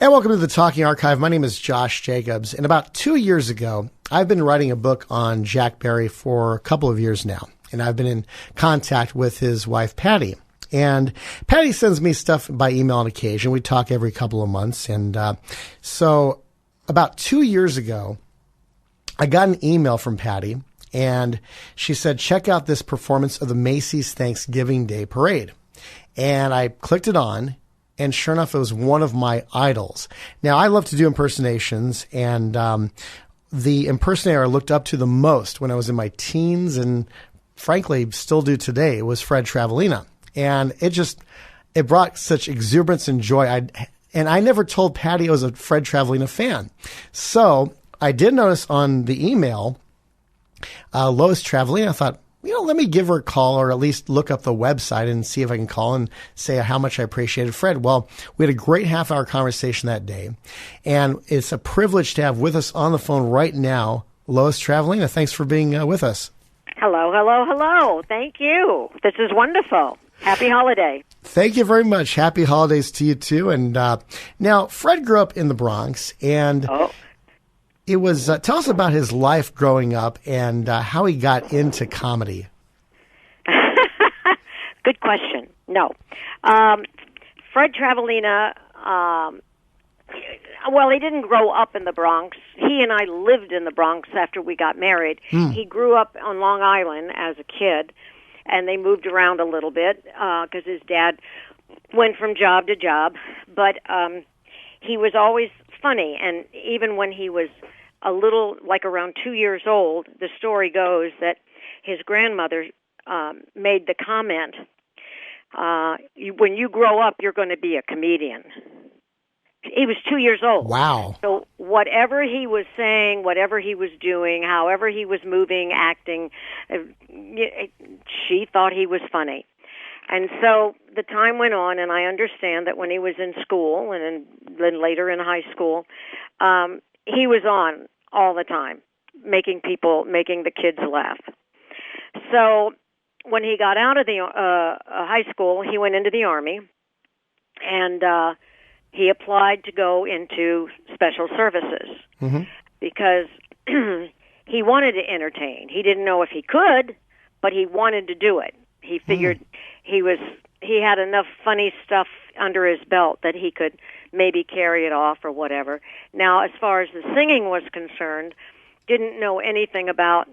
And welcome to the Talking Archive. My name is Josh Jacobs. And about 2 years ago, I've been writing a book on Jack Barry for a couple of years now. And I've been in contact with his wife, Patty. And Patty sends me stuff by email on occasion. We talk every couple of months. And so about 2 years ago, I got an email from Patty. And she said, check out this performance of the Macy's Thanksgiving Day Parade. And I clicked it on. And sure enough, it was one of my idols. Now, I love to do impersonations, and the impersonator I looked up to the most when I was in my teens and, frankly, still do today was Fred Travalena. And it brought such exuberance and joy. And I never told Patty I was a Fred Travalena fan. So I did notice on the email, Lois Travalena. I thought, let me give her a call or at least look up the website and see if I can call and say how much I appreciated Fred. Well, we had a great half-hour conversation that day, and it's a privilege to have with us on the phone right now, Lois Travalena. Thanks for being with us. Hello, hello, hello. Thank you. This is wonderful. Happy holiday. Thank you very much. Happy holidays to you, too. And now, Fred grew up in the Bronx, and it was, tell us about his life growing up and how he got into comedy. Good question. No. Fred Travalena, he didn't grow up in the Bronx. He and I lived in the Bronx after we got married. He grew up on Long Island as a kid, and they moved around a little bit because his dad went from job to job. But he was always funny, and even when he was a little, like around 2 years old, the story goes that his grandmother made the comment, when you grow up, you're going to be a comedian. He was 2 years old. Wow. So whatever he was saying, whatever he was doing, however he was moving, acting, she thought he was funny. And so the time went on, and I understand that when he was in school and then later in high school, he was on all the time, making the kids laugh. So when he got out of the high school, he went into the Army, and he applied to go into special services because he wanted to entertain. He didn't know if he could, but he wanted to do it. He figured he had enough funny stuff under his belt that he could maybe carry it off or whatever. Now, as far as the singing was concerned, didn't know anything about,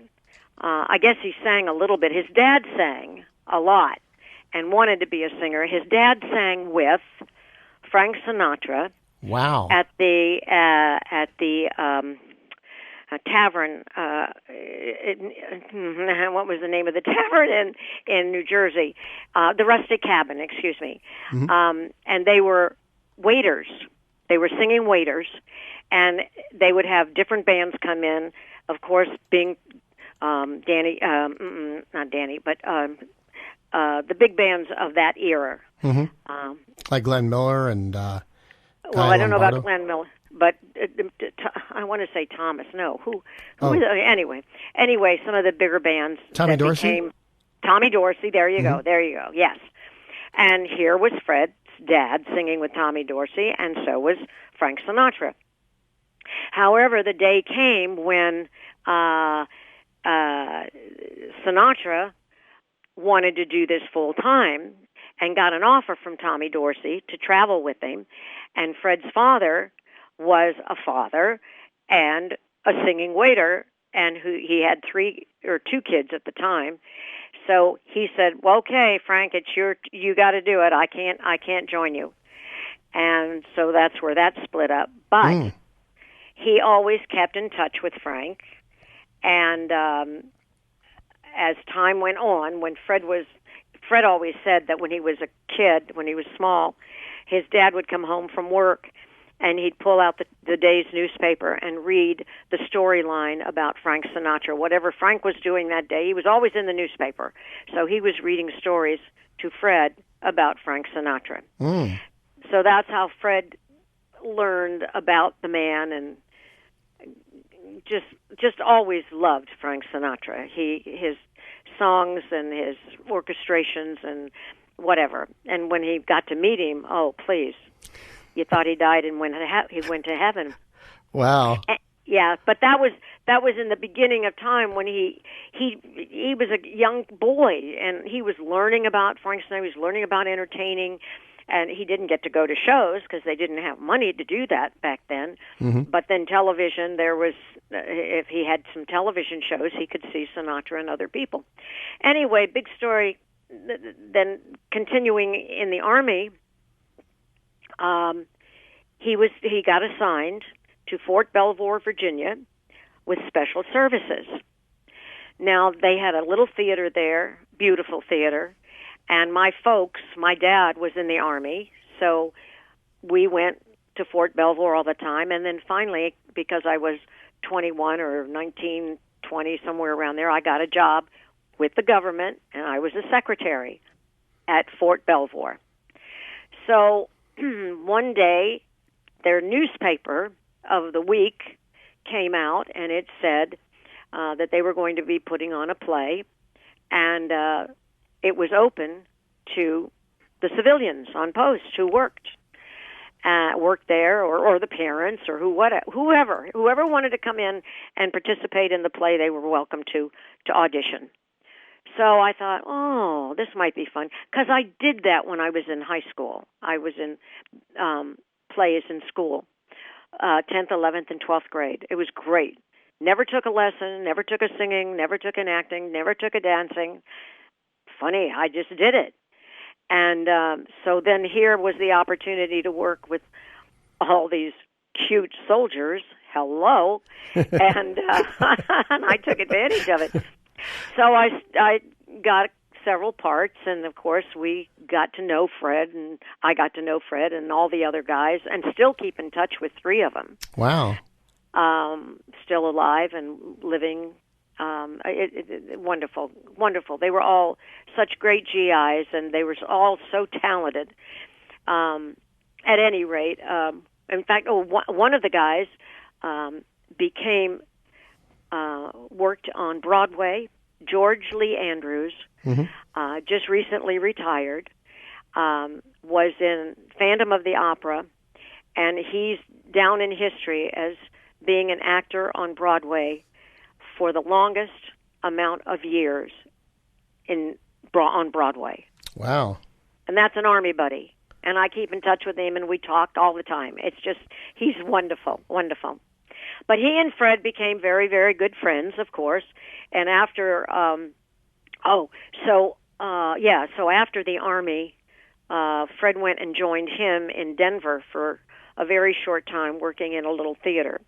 I guess he sang a little bit. His dad sang a lot and wanted to be a singer. His dad sang with Frank Sinatra. Wow. At the tavern, what was the name of the tavern in New Jersey? The Rustic Cabin, excuse me. And they were waiters. They were singing waiters, and they would have different bands come in, of course, being not Danny, but the big bands of that era. Like Glenn Miller and I don't know about Glenn Miller, but I want to say Thomas. No, who is it? Anyway, some of the bigger bands. Tommy Dorsey? Tommy Dorsey, there you go, yes. And here was Fred's dad singing with Tommy Dorsey, and so was Frank Sinatra. However, the day came when Sinatra wanted to do this full time and got an offer from Tommy Dorsey to travel with him, and Fred's father was a father and a singing waiter, and he had 2 kids at the time. So he said, "Well, okay, Frank, you got to do it. I can't join you." And so that's where that split up. But he always kept in touch with Frank, and as time went on, when Fred always said that when he was a kid, when he was small, his dad would come home from work and he'd pull out the day's newspaper and read the storyline about Frank Sinatra. Whatever Frank was doing that day, he was always in the newspaper. So he was reading stories to Fred about Frank Sinatra. So that's how Fred learned about the man, and just always loved Frank Sinatra. His songs and his orchestrations and whatever. And when he got to meet him, oh, please. You thought he died and he went to heaven. Wow. Yeah, but that was in the beginning of time when he was a young boy, and he was learning about Frank Sinatra. He was learning about entertaining, and he didn't get to go to shows because they didn't have money to do that back then. Mm-hmm. But then television, there was if he had some television shows, he could see Sinatra and other people. Anyway, big story. Then continuing in the Army, he got assigned to Fort Belvoir, Virginia, with special services. Now, they had a little theater there, beautiful theater, and my dad was in the Army, so we went to Fort Belvoir all the time, and then finally, because I was 21 or 19, 20, somewhere around there, I got a job with the government, and I was a secretary at Fort Belvoir. So one day, their newspaper of the week came out, and it said that they were going to be putting on a play, and it was open to the civilians on post who worked there, or the parents, or whoever wanted to come in and participate in the play. They were welcome to audition. So I thought, oh, this might be fun, because I did that when I was in high school. I was in plays in school. 10th, 11th, and 12th grade. It was great. Never took a lesson, never took a singing, never took an acting, never took a dancing. Funny, I just did it. And so then here was the opportunity to work with all these cute soldiers. Hello. And I took advantage of it. So I got several parts, and of course we got to know Fred, and I got to know Fred and all the other guys, and still keep in touch with 3 of them. Wow. Still alive and living. Wonderful, wonderful. They were all such great GIs, and they were all so talented. At any rate, in fact, one of the guys worked on Broadway. George Lee Andrews, just recently retired, was in Phantom of the Opera, and he's down in history as being an actor on Broadway for the longest amount of years on Broadway. Wow. And that's an Army buddy. And I keep in touch with him, and we talk all the time. It's just, he's wonderful, wonderful. But he and Fred became very, very good friends, of course. And after, so after the Army, Fred went and joined him in Denver for a very short time, working in a little theater.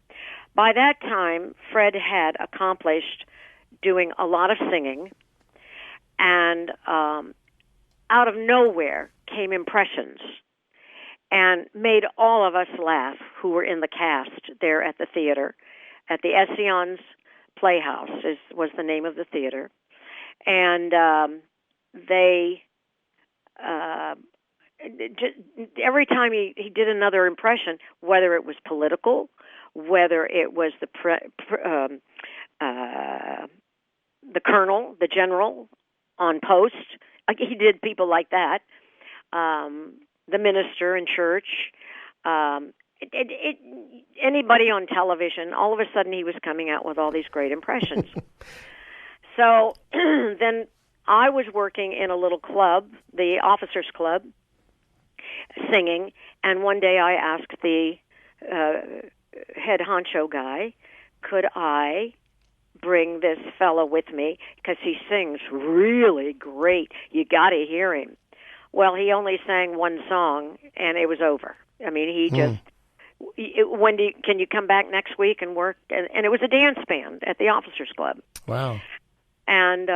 By that time, Fred had accomplished doing a lot of singing, and out of nowhere came Impressions, and made all of us laugh who were in the cast there at the theater. At the Essions Playhouse was the name of the theater. And they, every time he did another impression, whether it was political, whether it was the colonel, the general on post, he did people like that, the minister in church, anybody on television, all of a sudden he was coming out with all these great impressions. So then I was working in a little club, the officers' club, singing, and one day I asked the head honcho guy, could I bring this fellow with me, because he sings really great. You got to hear him. Well, he only sang one song, and it was over. I mean, he just, can you come back next week and work? And it was a dance band at the Officers Club. Wow. And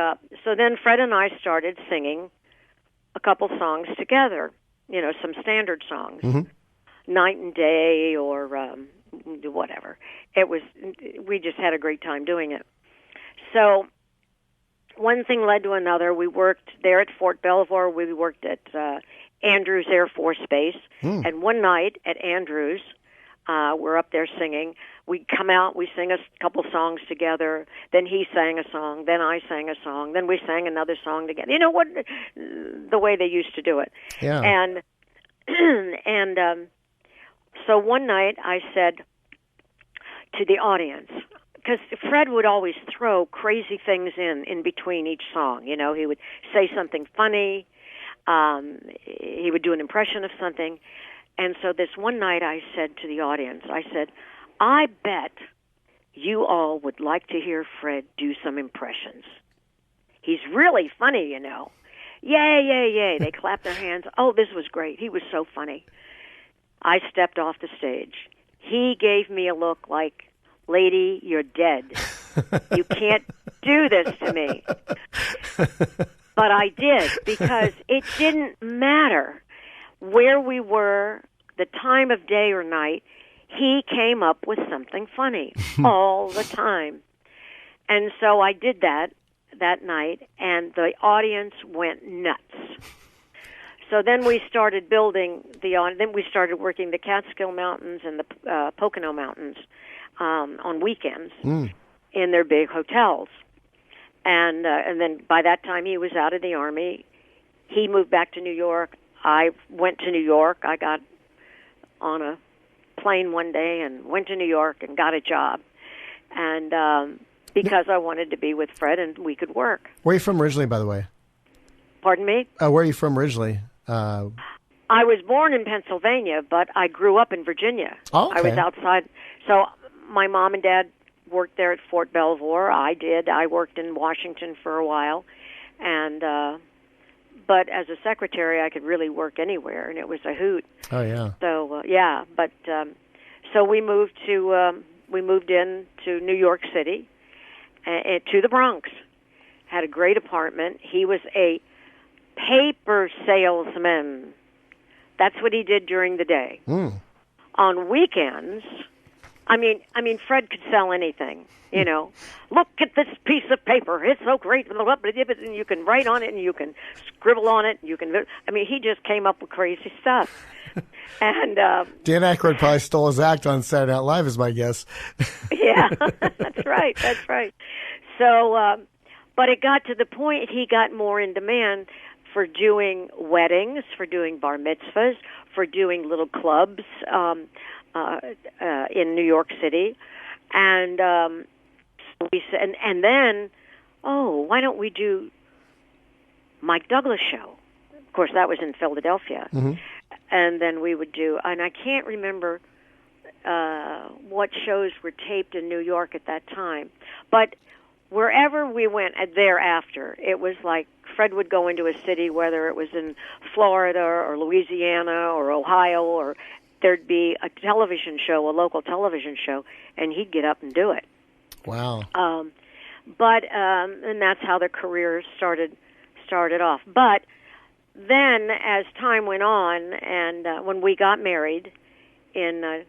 so then Fred and I started singing a couple songs together, some standard songs, Night and Day or whatever. We just had a great time doing it. So one thing led to another. We worked there at Fort Belvoir. We worked at Andrews Air Force Base. And one night at Andrews, we're up there singing. We come out, we sing a couple songs together. Then he sang a song. Then I sang a song. Then we sang another song together. You know what? The way they used to do it. Yeah. And So one night I said to the audience, because Fred would always throw crazy things in between each song. You know, he would say something funny. He would do an impression of something. And so this one night I said to the audience, I said, I bet you all would like to hear Fred do some impressions. He's really funny, you know. Yay, yay, yay. They clapped their hands. Oh, this was great. He was so funny. I stepped off the stage. He gave me a look like, lady, you're dead. You can't do this to me. But I did, because it didn't matter where we were, the time of day or night. He came up with something funny all the time. And so I did that night, and the audience went nuts. So then we started building then we started working the Catskill Mountains and the Pocono Mountains on weekends in their big hotels. And then by that time he was out of the Army. He moved back to New York. I went to New York. I got on a plane one day and went to New York and got a job. And because I wanted to be with Fred and we could work. Where are you from originally, by the way? Pardon me? Where are you from originally? I was born in Pennsylvania, but I grew up in Virginia. Oh, okay. I was outside. So my mom and dad worked there at Fort Belvoir. I did. I worked in Washington for a while. And but as a secretary, I could really work anywhere, and it was a hoot. Oh, yeah. So, yeah. But so we moved in to New York City, to the Bronx. Had a great apartment. He was a paper salesman. That's what he did during the day. On weekends, I mean, Fred could sell anything. You know, look at this piece of paper. It's so great. And you can write on it, and you can scribble on it. You can. I mean, he just came up with crazy stuff. And Dan Aykroyd probably stole his act on Saturday Night Live, is my guess. Yeah, that's right. That's right. So, but it got to the point he got more in demand for doing weddings, for doing bar mitzvahs, for doing little clubs in New York City, and we said, and then, why don't we do Mike Douglas show? Of course, that was in Philadelphia, and then we would do, and I can't remember what shows were taped in New York at that time, but wherever we went thereafter, it was like Fred would go into a city, whether it was in Florida or Louisiana or Ohio, or there'd be a television show, a local television show, and he'd get up and do it. Wow. And that's how their career started off. But then, as time went on, and when we got married in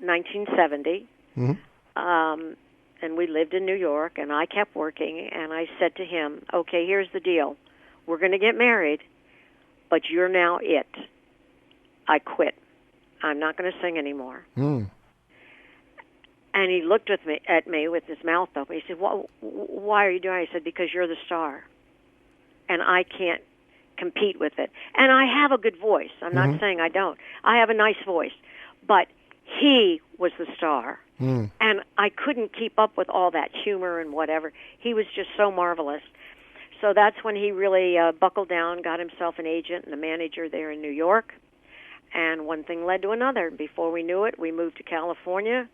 1970, and we lived in New York, and I kept working, and I said to him, okay, here's the deal. We're going to get married, but you're now it. I quit. I'm not going to sing anymore. And he looked at me with his mouth open. He said, why are you doing it? I said, because you're the star, and I can't compete with it. And I have a good voice. I'm not saying I don't. I have a nice voice. But he was the star. And I couldn't keep up with all that humor and whatever. He was just so marvelous. So that's when he really buckled down, got himself an agent and a manager there in New York. And one thing led to another. Before we knew it, we moved to California.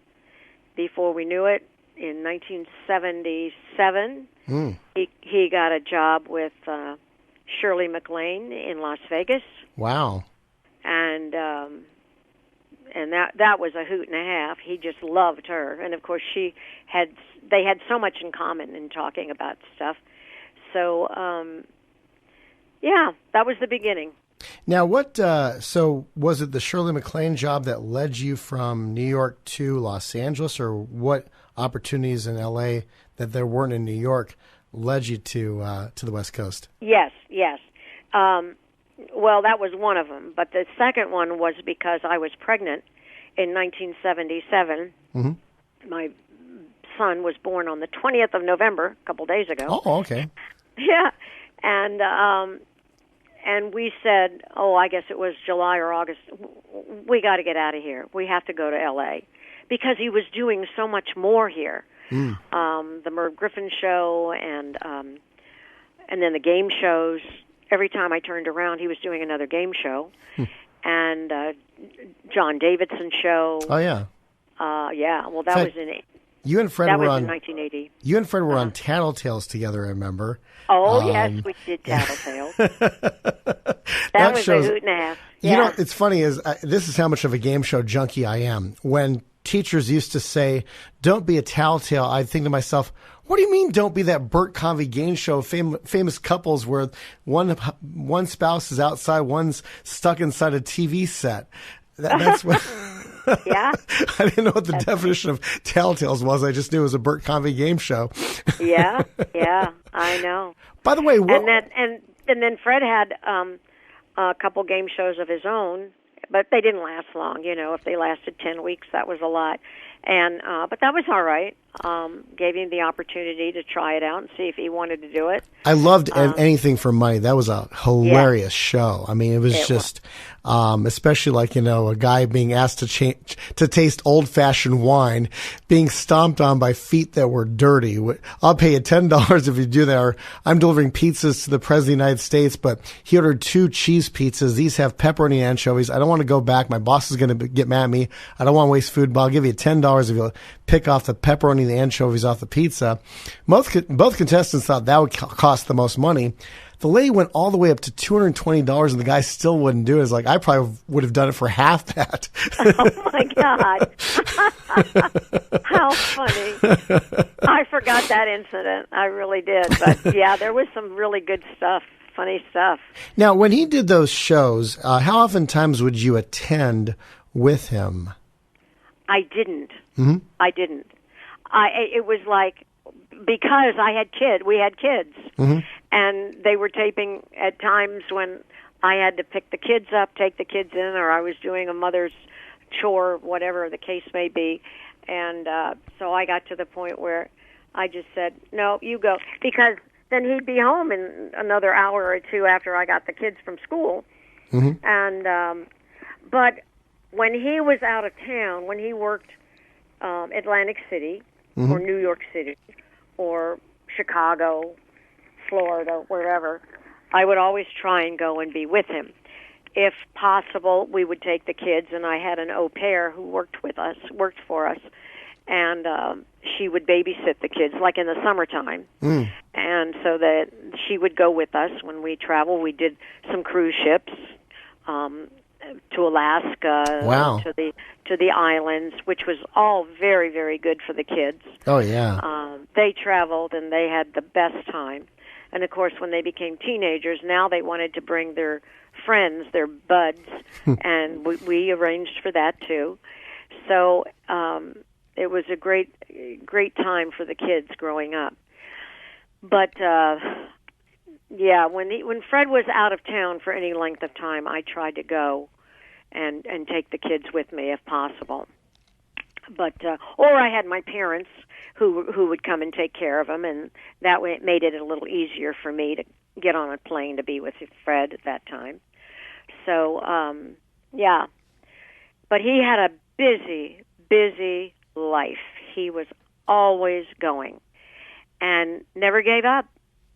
Before we knew it, in 1977, he got a job with Shirley MacLaine in Las Vegas. Wow. And that was a hoot and a half. He just loved her, and of course they had so much in common in talking about stuff. So that was the beginning. Now, so was it the Shirley MacLaine job that led you from New York to Los Angeles, or what opportunities in L.A. that there weren't in New York led you to the West Coast? Yes. Well, that was one of them, but the second one was because I was pregnant in 1977. My son was born on the 20th of November, a couple days ago. Oh, okay. Yeah, and And we said, I guess it was July or August, we got to get out of here. We have to go to L.A. because he was doing so much more here. The Merv Griffin show and then the game shows. Every time I turned around, he was doing another game show. And John Davidson show. Oh, yeah. Yeah, well, that was in... You and Fred that were was on... in 1980. You and Fred were on Tattletales together, I remember. Oh, yes, we did Tattletales. that was shows, a hoot and a half. Yeah. You know, it's funny, this is how much of a game show junkie I am. When teachers used to say, don't be a tattletale, I'd think to myself, what do you mean don't be that Burt Convy game show, famous couples where one spouse is outside, one's stuck inside a TV set? That's what... Yeah. I didn't know what the definition of Tattletales was. I just knew it was a Burt Convy game show. Yeah, I know. By the way, and then Fred had a couple game shows of his own, but they didn't last long. You know, if they lasted 10 weeks, that was a lot. And but that was all right. Gave him the opportunity to try it out and see if he wanted to do it. I loved Anything for Money. That was a hilarious show. I mean, it was especially like, you know, a guy being asked to taste old-fashioned wine, being stomped on by feet that were dirty. I'll pay you $10 if you do that. Or I'm delivering pizzas to the President of the United States, but he ordered 2 cheese pizzas. These have pepperoni and anchovies. I don't want to go back. My boss is going to get mad at me. I don't want to waste food, but I'll give you $10 if you'll pick off the pepperoni and the anchovies off the pizza. Both contestants thought that would cost the most money. The lady went all the way up to $220, and the guy still wouldn't do it. It's like, I probably would have done it for half that. Oh, my God. How funny. I forgot that incident. I really did. But, yeah, there was some really good stuff, funny stuff. Now, when he did those shows, how oftentimes would you attend with him? I didn't. Mm-hmm. I didn't. It was like, because we had kids, mm-hmm. and they were taping at times when I had to pick the kids up, take the kids in, or I was doing a mother's chore, whatever the case may be. And so I got to the point where I just said, no, you go. Because then he'd be home in another hour or two after I got the kids from school. Mm-hmm. And but when he was out of town, when he worked Atlantic City, mm-hmm. or New York City, or Chicago, Florida, wherever, I would always try and go and be with him. If possible, we would take the kids, and I had an au pair who worked for us, and she would babysit the kids, like in the summertime. Mm. And so that she would go with us when we travel. We did some cruise ships to Alaska, wow. to the islands, which was all very, very good for the kids. Oh, yeah. They traveled, and they had the best time. And, of course, when they became teenagers, now they wanted to bring their friends, their buds, and we arranged for that, too. So it was a great time for the kids growing up. But, yeah, when Fred was out of town for any length of time, I tried to go and take the kids with me if possible. But or I had my parents who would come and take care of them, and that way it made it a little easier for me to get on a plane to be with Fred at that time. So yeah, but he had a busy life. He was always going and never gave up,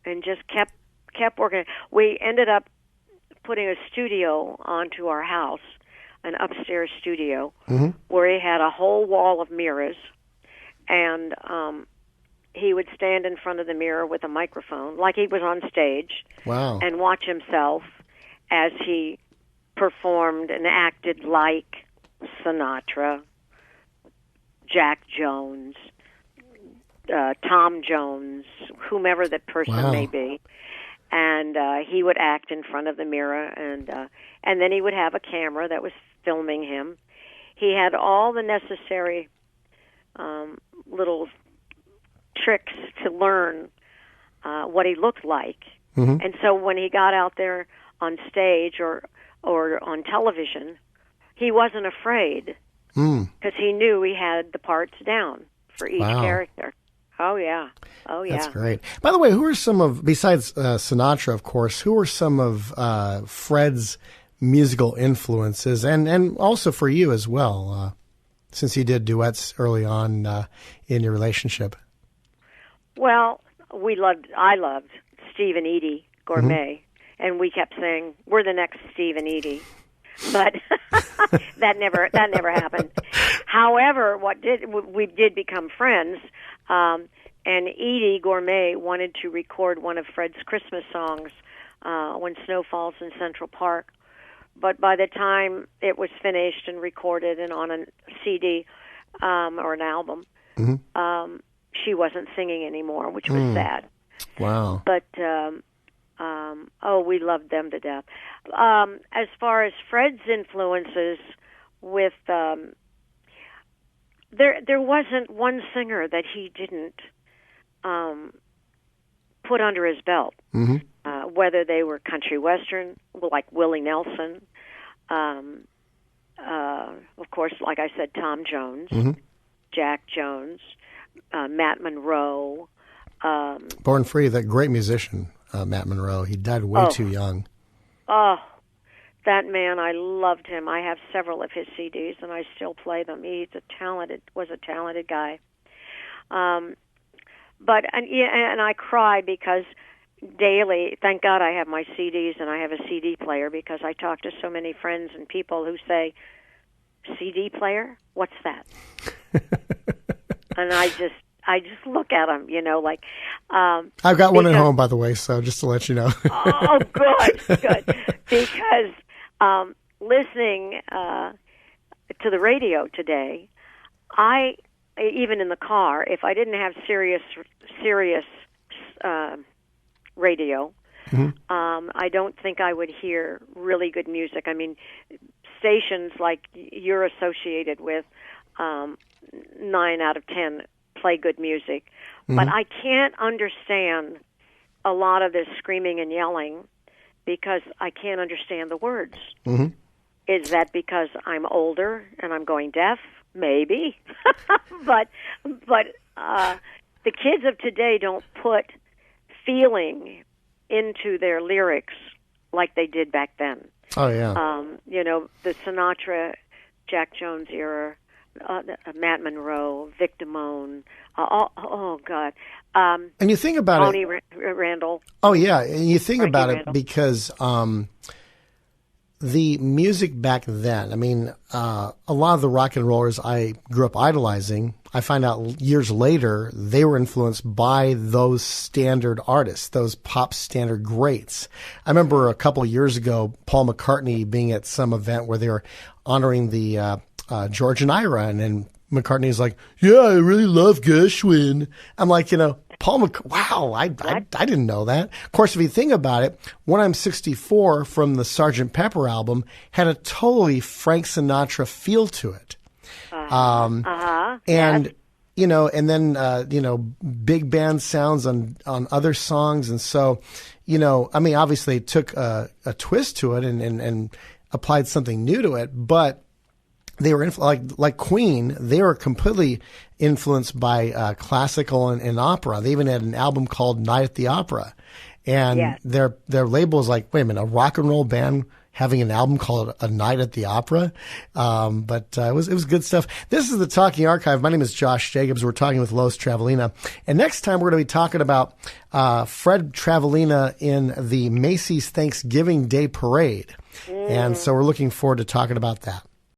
and just kept working. We ended up putting a studio onto our house, an upstairs studio, mm-hmm. where he had a whole wall of mirrors, and he would stand in front of the mirror with a microphone, like he was on stage, wow. and watch himself as he performed and acted like Sinatra, Jack Jones, Tom Jones, whomever that person wow. may be. And he would act in front of the mirror, and then he would have a camera that was filming him. He had all the necessary little tricks to learn what he looked like. Mm-hmm. And so when he got out there on stage or on television, he wasn't afraid, because he knew he had the parts down for each wow. character. Oh, yeah. Oh, yeah. That's great. By the way, who are some of, besides Sinatra, of course, who are some of Fred's musical influences, and also for you as well, since you did duets early on in your relationship? Well, I loved Steve and Edie Gourmet, and we kept saying, we're the next Steve and Edie. But that never happened. However, we did become friends, and Edie Gourmet wanted to record one of Fred's Christmas songs, When Snow Falls in Central Park. But by the time it was finished and recorded and on a CD or an album, she wasn't singing anymore, which was sad. Wow. But we loved them to death. As far as Fred's influences, with there wasn't one singer that he didn't put under his belt. Whether they were country western, like Willie Nelson, of course, like I said, Tom Jones, Jack Jones, Matt Monroe. Born Free, that great musician, Matt Monroe. He died way too young. Oh, that man, I loved him. I have several of his CDs, and I still play them. He was a talented guy. And I cry because daily, thank God I have my CDs and I have a CD player, because I talk to so many friends and people who say, CD player? What's that? And I just look at them, like. I've got one at home, by the way, so just to let you know. Oh, good. Because listening to the radio today, even in the car, if I didn't have Sirius radio, I don't think I would hear really good music. I mean, stations like you're associated with, 9 out of 10 play good music, but I can't understand a lot of this screaming and yelling because I can't understand the words. Is that because I'm older and I'm going deaf? Maybe. but the kids of today don't put feeling into their lyrics like they did back then. Oh, yeah. The Sinatra, Jack Jones era, Matt Monroe, Vic Damone, oh God. And you think about Tony Randall. Oh, yeah. And you think Frankie about Randall. It because the music back then, I mean, a lot of the rock and rollers I grew up idolizing, I find out years later, they were influenced by those standard artists, those pop standard greats. I remember a couple of years ago, Paul McCartney being at some event where they were honoring the George and Ira, and McCartney's like, yeah, I really love Gershwin. I'm like, Paul wow, I didn't know that. Of course, if you think about it, When I'm 64 from the Sgt. Pepper album had a totally Frank Sinatra feel to it. And, yes. And then, big band sounds on other songs. And so, I mean, obviously it took a twist to it and applied something new to it, but they were like Queen. They were completely influenced by classical and opera. They even had an album called Night at the Opera, and their label was like, wait a minute, a rock and roll band having an album called A Night at the Opera. But it was good stuff. This is the Talking Archive. My name is Josh Jacobs. We're talking with Lois Travalena, and next time we're going to be talking about Fred Travalena in the Macy's Thanksgiving Day Parade, and so we're looking forward to talking about that.